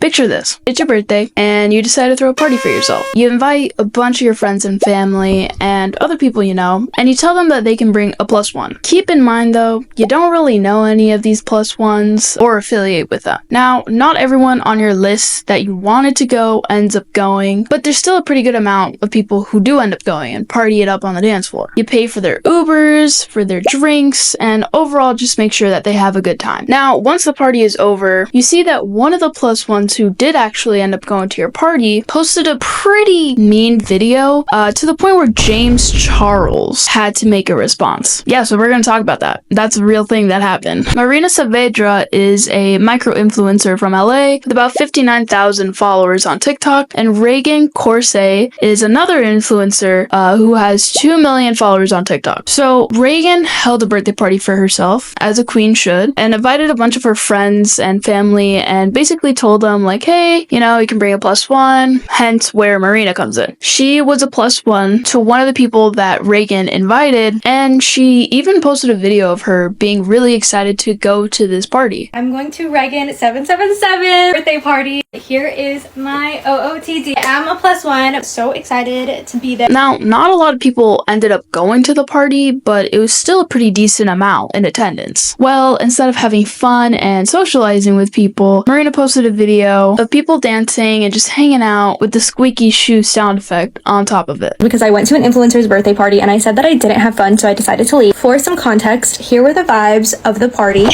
Picture this. It's your birthday and you decide to throw a party for yourself. You invite a bunch of your friends and family and other people you know, and you tell them that they can bring a +1. Keep in mind though, you don't really know any of these +1s or affiliate with them. Now, not everyone on your list that you wanted to go ends up going, but there's still a pretty good amount of people who do end up going and party it up on the dance floor. You pay for their Ubers, for their drinks, and overall just make sure that they have a good time. Now, once the party is over, you see that one of the +1s who did actually end up going to your party posted a pretty mean video to the point where James Charles had to make a response. Yeah, so we're gonna talk about that. That's a real thing that happened. Rhegan777 is a micro-influencer from LA with about 59,000 followers on TikTok, and rhegan777 is another influencer who has 2 million followers on TikTok. So Rhegan held a birthday party for herself, as a queen should, and invited a bunch of her friends and family and basically told them like, hey, you know, you can bring a +1, hence where Marina comes in. She was a +1 to one of the people that Rhegan invited, and she even posted a video of her being really excited to go to this party. I'm going to Rhegan777 birthday party. Here is my OOTD. I'm a +1. I'm so excited to be there. Now, not a lot of people ended up going to the party, but it was still a pretty decent amount in attendance. Well, instead of having fun and socializing with people, Marina posted a video of people dancing and just hanging out with the squeaky shoe sound effect on top of it. Because I went to an influencer's birthday party and I said that I didn't have fun, so I decided to leave. For some context, here were the vibes of the party.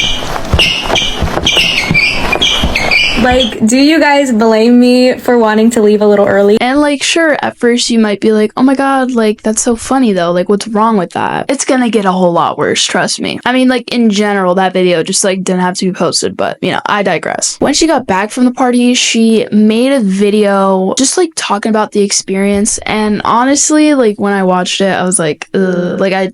Like, do you guys blame me for wanting to leave a little early? And like, sure, at first you might be like, oh my god, like, that's so funny though, like, what's wrong with that? It's gonna get a whole lot worse, trust me. I mean, like, in general, that video just like didn't have to be posted, but you know, I digress. When she got back from the party, she made a video just like talking about the experience, and honestly, like, when I watched it, I was like, ugh, like, I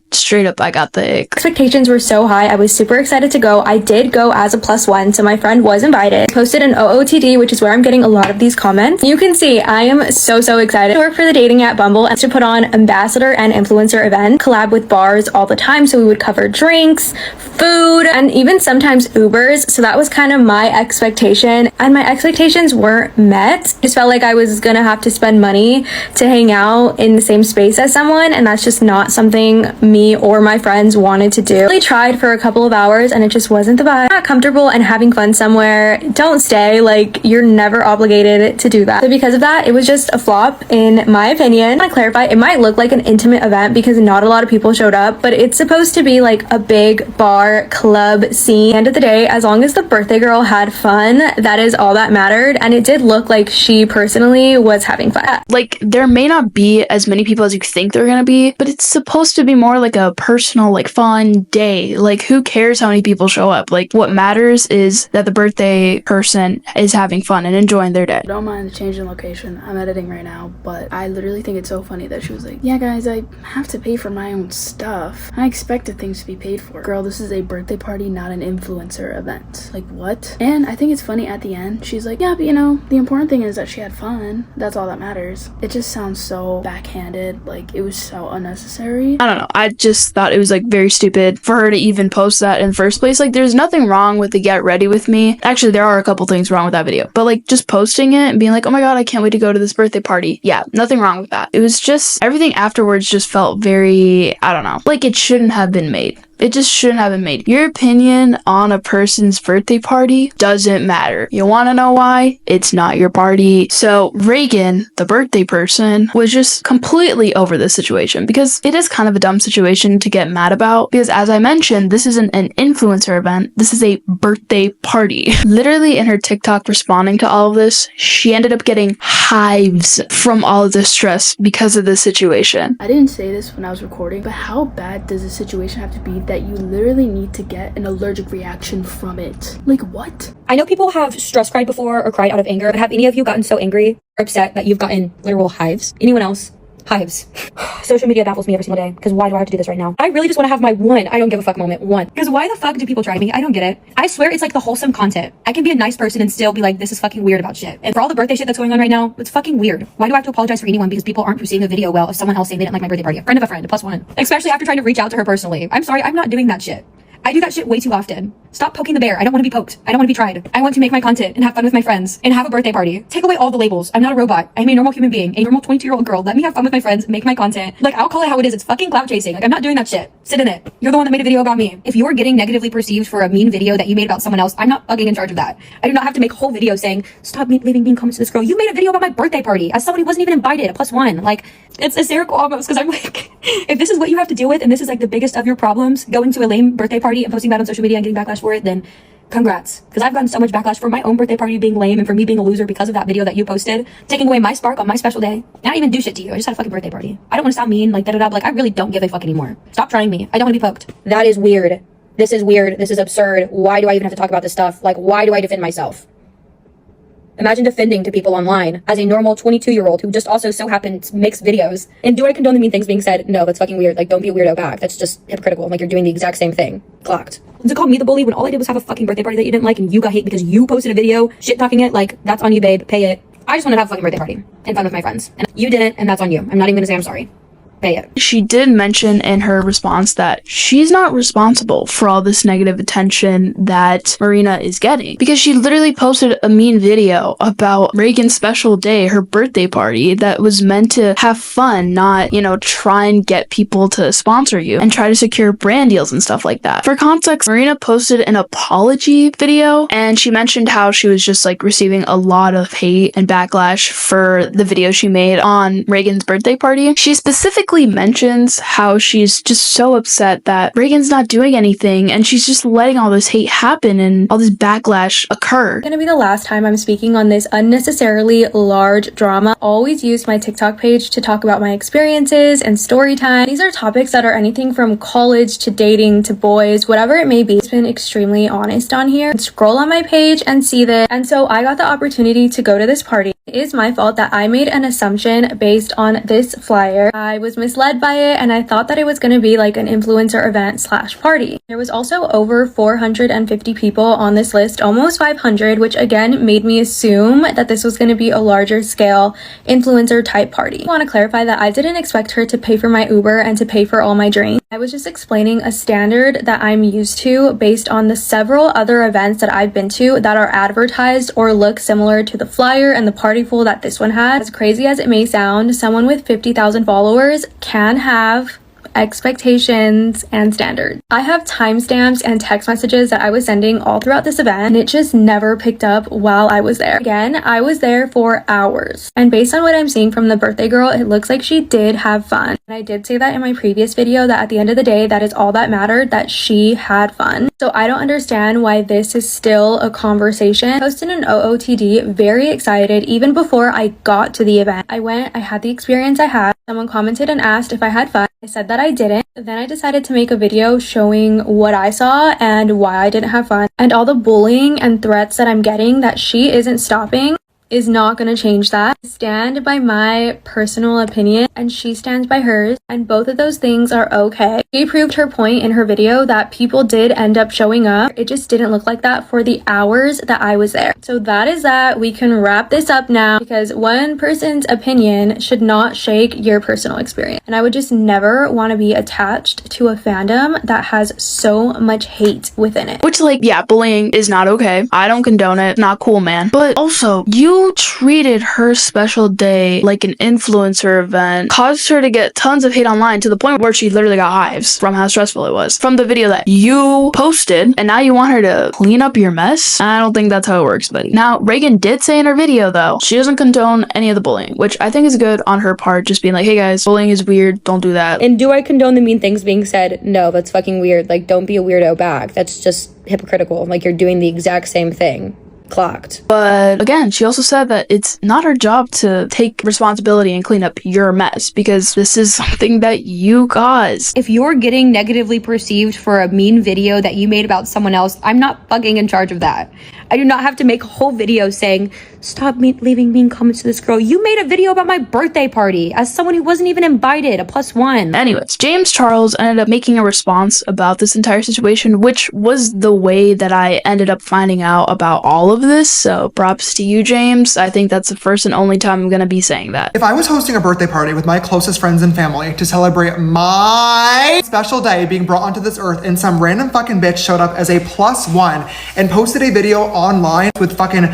got the ick. Expectations were so high. I was super excited to go. I did go as a +1, so my friend was invited. Posted an OOTD, which is where I'm getting a lot of these comments. You can see I am so excited to work for the dating app Bumble and to put on ambassador and influencer event, collab with bars all the time, so we would cover drinks, food, and even sometimes Ubers. So that was kind of my expectation, and my expectations weren't met. Just felt like I was gonna have to spend money to hang out in the same space as someone, and that's just not something me or my friends wanted to do. I really tried for a couple of hours and it just wasn't the vibe. Not comfortable and having fun somewhere, don't stay. Like, you're never obligated to do that. So because of that, it was just a flop in my opinion. I want to clarify, it might look like an intimate event because not a lot of people showed up, but it's supposed to be like a big bar club scene. End of the day, as long as the birthday girl had fun, that is all that mattered, and it did look like she personally was having fun. Like, there may not be as many people as you think there are gonna be, but it's supposed to be more like a personal, like, fun day. Like, who cares how many people show up? Like, what matters is that the birthday person is having fun and enjoying their day. Don't mind the change in location. I'm editing right now, but I literally think it's so funny that she was like, yeah guys, I have to pay for my own stuff. I expected things to be paid for. Girl, this is a birthday party, not an influencer event. Like, what? And I think it's funny at the end, she's like, yeah, but you know, the important thing is that she had fun. That's all that matters. It just sounds so backhanded. Like, it was so unnecessary. I don't know. I just thought it was like very stupid for her to even post that in the first place. Like, there's nothing wrong with the get ready with me. Actually, there are a couple things wrong with that video, but like, just posting it and being like, oh my god, I can't wait to go to this birthday party. Yeah, nothing wrong with that. It was just, everything afterwards just felt very, I don't know, like it shouldn't have been made. It just shouldn't have been made. Your opinion on a person's birthday party doesn't matter. You want to know why? It's not your party. So Rhegan, the birthday person, was just completely over this situation because it is kind of a dumb situation to get mad about because, as I mentioned, this isn't an influencer event. This is a birthday party. Literally, in her TikTok responding to all of this, she ended up getting hives from all of the stress because of this situation. I didn't say this when I was recording, but how bad does the situation have to be that you literally need to get an allergic reaction from it? Like, what? I know people have stress cried before or cried out of anger, but have any of you gotten so angry or upset that you've gotten literal hives? Anyone else? Hives. Social media baffles me every single day, because why do I have to do this right now? I really just want to have my one I don't give a fuck moment. One. Because why the fuck do people try me? I don't get it. I swear it's like the wholesome content. I can be a nice person and still be like, this is fucking weird about shit. And for all the birthday shit that's going on right now, it's fucking weird. Why do I have to apologize for anyone because people aren't receiving a video well of someone else saying they didn't like my birthday party? A friend of a friend, a +1. Especially after trying to reach out to her personally. I'm sorry, I'm not doing that shit. I do that shit way too often. Stop poking the bear. I don't want to be poked. I don't want to be tried. I want to make my content and have fun with my friends and have a birthday party. Take away all the labels. I'm not a robot. I'm a normal human being, a normal 22-year-old girl. Let me have fun with my friends, make my content. Like, I'll call it how it is. It's fucking clout chasing. Like, I'm not doing that shit. Sit in it. You're the one that made a video about me. If you're getting negatively perceived for a mean video that you made about someone else, I'm not fucking in charge of that. I do not have to make a whole video saying, stop leaving mean comments to this girl. You made a video about my birthday party as someone who wasn't even invited, a +1. Like, it's hysterical almost, because I'm like, if this is what you have to deal with and this is like the biggest of your problems, going to a lame birthday party and posting that on social media and getting backlash for it, then congrats. Because I've gotten so much backlash for my own birthday party being lame and for me being a loser because of that video that you posted, taking away my spark on my special day. And I didn't even do shit to you. I just had a fucking birthday party. I don't want to sound mean, like da-da-da, but like, I really don't give a fuck anymore. Stop trying me. I don't want to be poked. That is weird. This is weird. This is absurd. Why do I even have to talk about this stuff? Like, why do I defend myself? Imagine defending to people online as a normal 22-year-old who just also so happens makes videos. And do I condone the mean things being said? No, that's fucking weird. Like, don't be a weirdo back. That's just hypocritical. Like, you're doing the exact same thing. Clocked. To call me the bully when all I did was have a fucking birthday party that you didn't like and you got hate because you posted a video shit-talking it, like, that's on you, babe. Pay it. I just wanted to have a fucking birthday party and fun with my friends. And you didn't, and that's on you. I'm not even gonna say I'm sorry. Pay it. She did mention in her response that she's not responsible for all this negative attention that Marina is getting, because she literally posted a mean video about Reagan's special day, her birthday party, that was meant to have fun, not, try and get people to sponsor you and try to secure brand deals and stuff like that. For context, Marina posted an apology video, and she mentioned how she was just like receiving a lot of hate and backlash for the video she made on Reagan's birthday party. She specifically mentions how she's just so upset that Reagan's not doing anything and she's just letting all this hate happen and all this backlash occur. It's gonna be the last time I'm speaking on this unnecessarily large drama. Always used my TikTok page to talk about my experiences and story time. These are topics that are anything from college to dating to boys, whatever it may be. It's been extremely honest on here. Scroll on my page and see this. And so I got the opportunity to go to this party. It is my fault that I made an assumption based on this flyer. I was misled by it and I thought that it was going to be like an influencer event / party. There was also over 450 people on this list, almost 500, which again made me assume that this was going to be a larger scale influencer type party. I want to clarify that I didn't expect her to pay for my Uber and to pay for all my drinks. I was just explaining a standard that I'm used to based on the several other events that I've been to that are advertised or look similar to the flyer and the party pool that this one had. As crazy as it may sound, someone with 50,000 followers can have expectations and standards. I have timestamps and text messages that I was sending all throughout this event, and it just never picked up while I was there. Again, I was there for hours, and based on what I'm seeing from the birthday girl, it looks like she did have fun. And I did say that in my previous video that at the end of the day, that is all that mattered, that she had fun. So I don't understand why this is still a conversation. I posted an OOTD, very excited, even before I got to the event. I went, I had the experience I had. Someone commented and asked if I had fun. I said that I didn't. Then I decided to make a video showing what I saw and why I didn't have fun. And all the bullying and threats that I'm getting that she isn't stopping is not going to change that. I stand by my personal opinion and she stands by hers, and both of those things are okay. She proved her point in her video that people did end up showing up. It just didn't look like that for the hours that I was there. So that is that. We can wrap this up now, because one person's opinion should not shake your personal experience. And I would just never want to be attached to a fandom that has so much hate within it. Which, bullying is not okay. I don't condone it. Not cool, man. But also, you treated her special day like an influencer event, caused her to get tons of hate online to the point where she literally got hives from how stressful it was from the video that you posted, and now you want her to clean up your mess? I don't think that's how it works, buddy. Now, Reagan did say in her video, though, she doesn't condone any of the bullying, which I think is good on her part, just being like, hey guys, bullying is weird, don't do that. And do I condone the mean things being said? No, that's fucking weird. Like, don't be a weirdo back. That's just hypocritical. Like, you're doing the exact same thing. Clocked. But again, she also said that it's not her job to take responsibility and clean up your mess, because this is something that you caused. If you're getting negatively perceived for a mean video that you made about someone else, I'm not fucking in charge of that. I do not have to make a whole video saying, stop leaving mean comments to this girl. You made a video about my birthday party as someone who wasn't even invited, a +1. Anyways, James Charles ended up making a response about this entire situation, which was the way that I ended up finding out about all of this. So props to you, James. I think that's the first and only time I'm going to be saying that. If I was hosting a birthday party with my closest friends and family to celebrate my special day being brought onto this earth and some random fucking bitch showed up as a +1 and posted a video online with fucking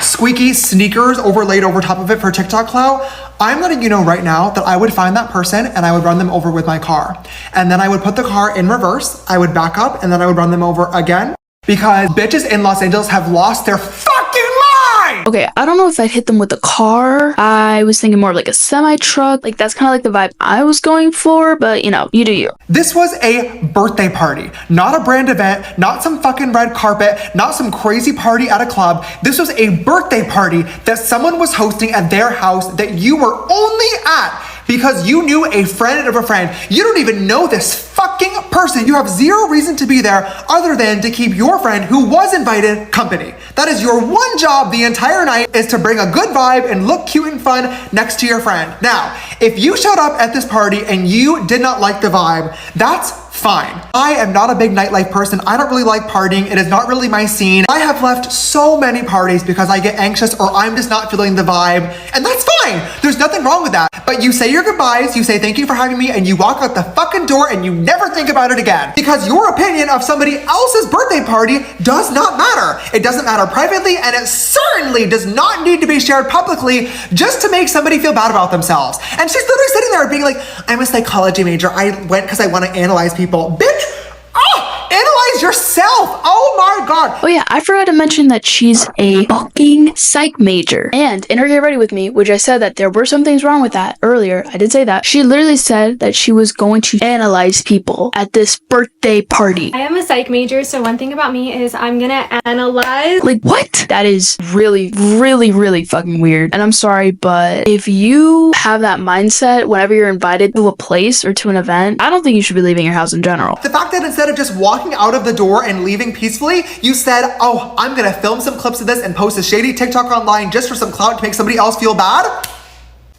squeaky sneakers overlaid over top of it for TikTok clout, I'm letting you know right now that I would find that person and I would run them over with my car. And then I would put the car in reverse, I would back up, and then I would run them over again because bitches in Los Angeles have lost their fucking mind! Okay, I don't know if I'd hit them with a car. I was thinking more of like a semi-truck. Like, that's kind of like the vibe I was going for, but you know, you do you. This was a birthday party, not a brand event, not some fucking red carpet, not some crazy party at a club. This was a birthday party that someone was hosting at their house that you were only at because you knew a friend of a friend. You don't even know this fucking person. You have zero reason to be there other than to keep your friend who was invited company. That is your one job the entire night, is to bring a good vibe and look cute and fun next to your friend. Now, if you showed up at this party and you did not like the vibe, that's fine. I am not a big nightlife person. I don't really like partying. It is not really my scene. I have left so many parties because I get anxious or I'm just not feeling the vibe, and that's fine. There's nothing wrong with that. But you say your goodbyes, you say thank you for having me, and you walk out the fucking door and you never think about it again. Because your opinion of somebody else's birthday party does not matter. It doesn't matter privately, and it certainly does not need to be shared publicly just to make somebody feel bad about themselves. And she's literally sitting there being like, I'm a psychology major. I went because I want to analyze people. Bitch! Oh, analyze yourself! Oh my god! Oh yeah, I forgot to mention that she's a fucking psych major. And in her Get Ready With Me, which I said that there were some things wrong with that earlier, I did say that, she literally said that she was going to analyze people at this birthday party. I am a psych major, so one thing about me is I'm gonna analyze. Like, what? That is really, really, really fucking weird. And I'm sorry, but if you have that mindset whenever you're invited to a place or to an event, I don't think you should be leaving your house in general. The fact that instead of just walking out of the door and leaving peacefully, you said, oh, I'm gonna film some clips of this and post a shady TikTok online just for some clout to make somebody else feel bad?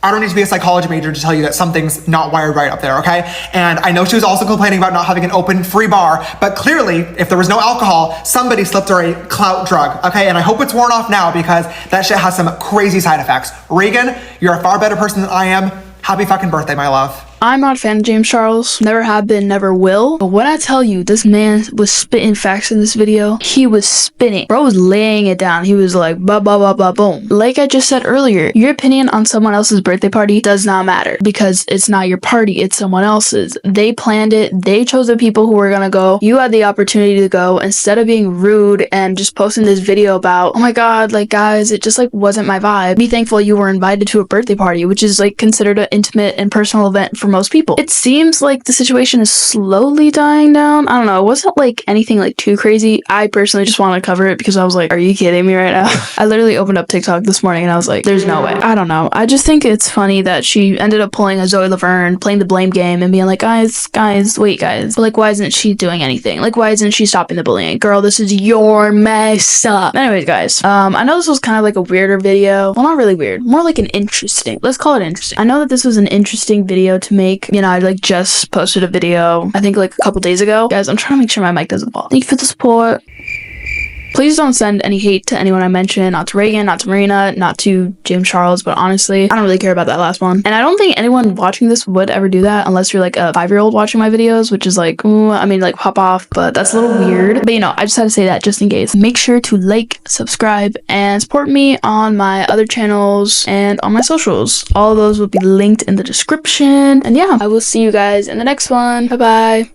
I don't need to be a psychology major to tell you that something's not wired right up there, okay? And I know she was also complaining about not having an open free bar, but clearly, if there was no alcohol, somebody slipped her a clout drug, okay? And I hope it's worn off now because that shit has some crazy side effects. Regan, you're a far better person than I am. Happy fucking birthday, my love. I'm not a fan of James Charles. Never have been, never will. But when I tell you, this man was spitting facts in this video, he was spitting. Bro was laying it down. He was like, ba ba ba ba boom. Like I just said earlier, your opinion on someone else's birthday party does not matter because it's not your party, it's someone else's. They planned it. They chose the people who were gonna go. You had the opportunity to go. Instead of being rude and just posting this video about, oh my god, like guys, it just like wasn't my vibe. Be thankful you were invited to a birthday party, which is like considered an intimate and personal event for most people. It seems like the situation is slowly dying down. I don't know. It wasn't like anything like too crazy. I personally just wanted to cover it because I was like, are you kidding me right now? I literally opened up TikTok this morning and I was like, there's no way. I don't know. I just think it's funny that she ended up pulling a Zoe Laverne, playing the blame game and being like, guys, wait, guys. But like, why isn't she doing anything? Like, why isn't she stopping the bullying? Girl, this is your mess up. Anyways, guys, I know this was kind of like a weirder video. Well, not really weird. More like an interesting. Let's call it interesting. I know that this was an interesting video to make. You know, I like just posted a video, I think like a couple days ago. Guys, I'm trying to make sure my mic doesn't fall. Thank you for the support. Please don't send any hate to anyone I mentioned, not to Reagan, not to Marina, not to James Charles, but honestly, I don't really care about that last one. And I don't think anyone watching this would ever do that unless you're like a 5-year-old watching my videos, which is like, ooh, I mean, like pop off, but that's a little weird. But you know, I just had to say that just in case. Make sure to like, subscribe, and support me on my other channels and on my socials. All of those will be linked in the description. And yeah, I will see you guys in the next one. Bye bye.